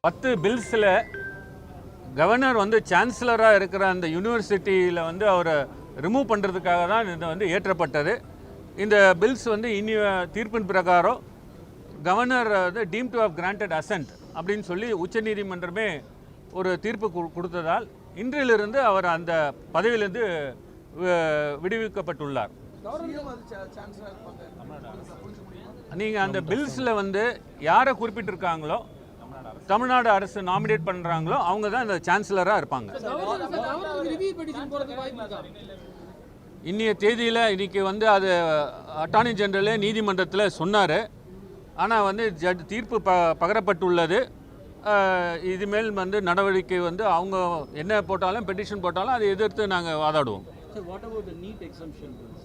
10 பில்ஸில் governor வந்து சான்சலராக இருக்கிற அந்த யூனிவர்சிட்டியில் வந்து அவரை ரிமூவ் பண்ணுறதுக்காக தான் இது வந்து ஏற்றப்பட்டது. இந்த பில்ஸ் வந்து இனி தீர்ப்பின் பிரகாரம் கவர்னர் வந்து deemed to have granted assent அப்படின்னு சொல்லி உச்சநீதிமன்றமே ஒரு தீர்ப்பு கொடுத்ததால் இன்றிலிருந்து அவர் அந்த பதவியிலிருந்து விடுவிக்கப்பட்டுள்ளார். நீங்கள் அந்த பில்ஸில் வந்து யாரை குறிப்பிட்டிருக்காங்களோ, தமிழ்நாடு அரசு நாமினேட் பண்ணுறாங்களோ அவங்க தான் இந்த சான்சலராக இருப்பாங்க. இன்னைய தேதியில் இன்றைக்கி வந்து அது அட்டார்னி ஜெனரலே நீதிமன்றத்தில் சொன்னார். ஆனால் வந்து தீர்ப்பு பகரப்பட்டுள்ளது. இதுமேல் வந்து நடவடிக்கை வந்து அவங்க என்ன போட்டாலும் பெட்டிஷன் போட்டாலும் அதை எதிர்த்து நாங்கள் வாதாடுவோம். What about the NEET exemption bills?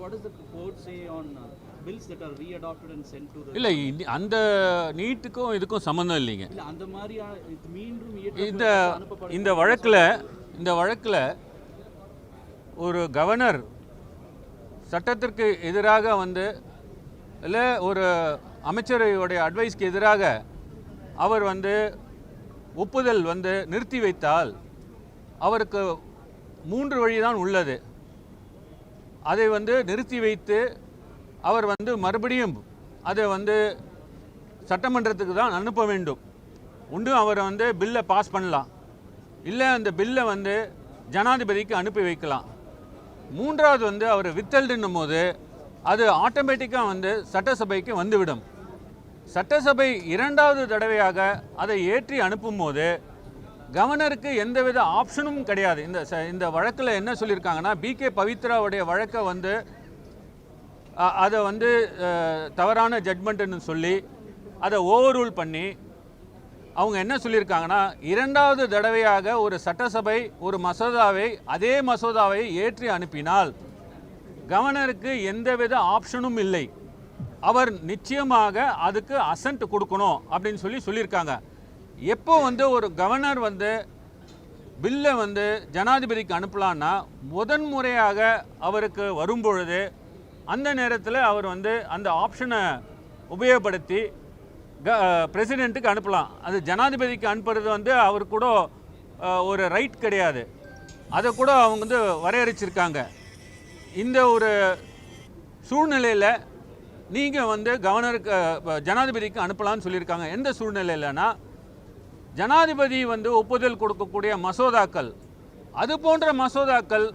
What does the court say on bills that are readopted and sent to the... இல்லை, அந்த நீட்டுக்கும் இதுக்கும் சம்மந்தம் இல்லைங்க. அந்த மாதிரி மீண்டும் இந்த வழக்கில் ஒரு கவர்னர் சட்டத்திற்கு எதிராக வந்து இல்லை ஒரு அமைச்சரையுடைய அட்வைஸ்க்கு எதிராக அவர் வந்து ஒப்புதல் வந்து நிறுத்தி வைத்தால் அவருக்கு 3 வழிதான் உள்ளது. அதை வந்து நிறுத்தி வைத்து அவர் வந்து மறுபடியும் அதை வந்து சட்டமன்றத்துக்கு தான் அனுப்ப வேண்டும். ஒன்று அவர் வந்து பில்லை பாஸ் பண்ணலாம், இல்லை அந்த பில்லை வந்து ஜனாதிபதிக்கு அனுப்பி வைக்கலாம். 3வது வந்து அவர் வித்தல்டுன்னும் போது அது ஆட்டோமேட்டிக்காக வந்து சட்டசபைக்கு வந்துவிடும். சட்டசபை 2வது தடவையாக அதை ஏற்றி அனுப்பும் போது கவர்னருக்கு எந்தவித ஆப்ஷனும் கிடையாது. இந்த வழக்கில் என்ன சொல்லியிருக்காங்கன்னா, பிகே பவித்ராவுடைய வழக்கை வந்து அதை வந்து தவறான ஜட்மெண்ட்டுன்னு சொல்லி அதை ஓவர் ரூல் பண்ணி அவங்க என்ன சொல்லியிருக்காங்கன்னா, 2வது தடவையாக ஒரு சட்டசபை ஒரு மசோதாவை அதே மசோதாவை ஏற்றி அனுப்பினால் கவர்னருக்கு எந்தவித ஆப்ஷனும் இல்லை, அவர் நிச்சயமாக அதுக்கு அசென்ட் கொடுக்கணும் அப்படின்னு சொல்லியிருக்காங்க. எப்போ வந்து ஒரு கவர்னர் வந்து பில்லை வந்து ஜனாதிபதிக்கு அனுப்பலான்னா முதன்முறையாக அவருக்கு வரும்பொழுது அந்த நேரத்தில் அவர் வந்து அந்த ஆப்ஷனை உபயோகப்படுத்தி பிரசிடெண்ட்டுக்கு அனுப்பலாம். அது ஜனாதிபதிக்கு அனுப்புறது வந்து அவர் கூட ஒரு ரைட் கிடையாது. அதை கூட அவங்க வந்து வரையறுச்சிருக்காங்க. இந்த ஒரு சூழ்நிலையில் நீங்கள் வந்து கவர்னருக்கு ஜனாதிபதிக்கு அனுப்பலான்னு சொல்லியிருக்காங்க. எந்த சூழ்நிலையிலனா, ஜனாதிபதி வந்து ஒப்புதல் கொடுக்கக்கூடிய மசோதாக்கள், அது போன்ற மசோதாக்கள்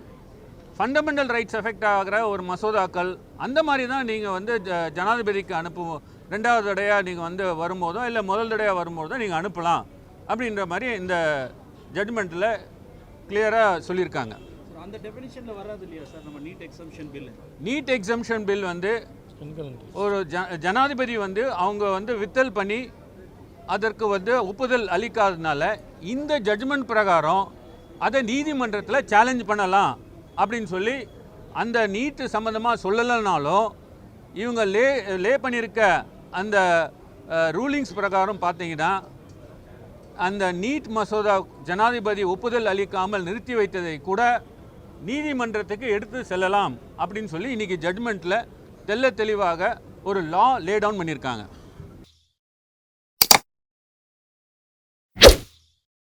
ஃபண்டமெண்டல் ரைட்ஸ் எஃபெக்ட் ஆகிற ஒரு மசோதாக்கள், அந்த மாதிரி தான் நீங்கள் வந்து ஜனாதிபதிக்கு அனுப்புவோம். 2வது தடையாக நீங்கள் வந்து வரும்போதோ இல்லை முதல் தடையாக வரும்போதோ நீங்கள் அனுப்பலாம் அப்படின்ற மாதிரி இந்த ஜட்மெண்ட்டில் கிளியராக சொல்லியிருக்காங்க. அந்த டெஃபினிஷனில் வராது இல்லையா சார் நம்ம NEET exemption bill? NEET exemption bill வந்து ஒரு ஜனாதிபதி வந்து அவங்க வந்து வித்தல் பண்ணி அதற்கு வந்து ஒப்புதல் அளிக்காததுனால இந்த ஜட்ஜ்மெண்ட் பிரகாரம் அதை நீதிமன்றத்தில் சேலஞ்ச் பண்ணலாம் அப்படின்னு சொல்லி அந்த நீட்டு சம்மந்தமாக சொல்லலைனாலும் இவங்க லே பண்ணியிருக்க அந்த ரூலிங்ஸ் பிரகாரம் பார்த்தீங்கன்னா அந்த நீட் மசோதா ஜனாதிபதி ஒப்புதல் அளிக்காமல் நிறுத்தி வைத்ததை கூட நீதிமன்றத்துக்கு எடுத்து செல்லலாம் அப்படின்னு சொல்லி இன்றைக்கி ஜட்ஜ்மெண்ட்டில் தெளிவாக ஒரு லா லே டவுன் பண்ணியிருக்காங்க.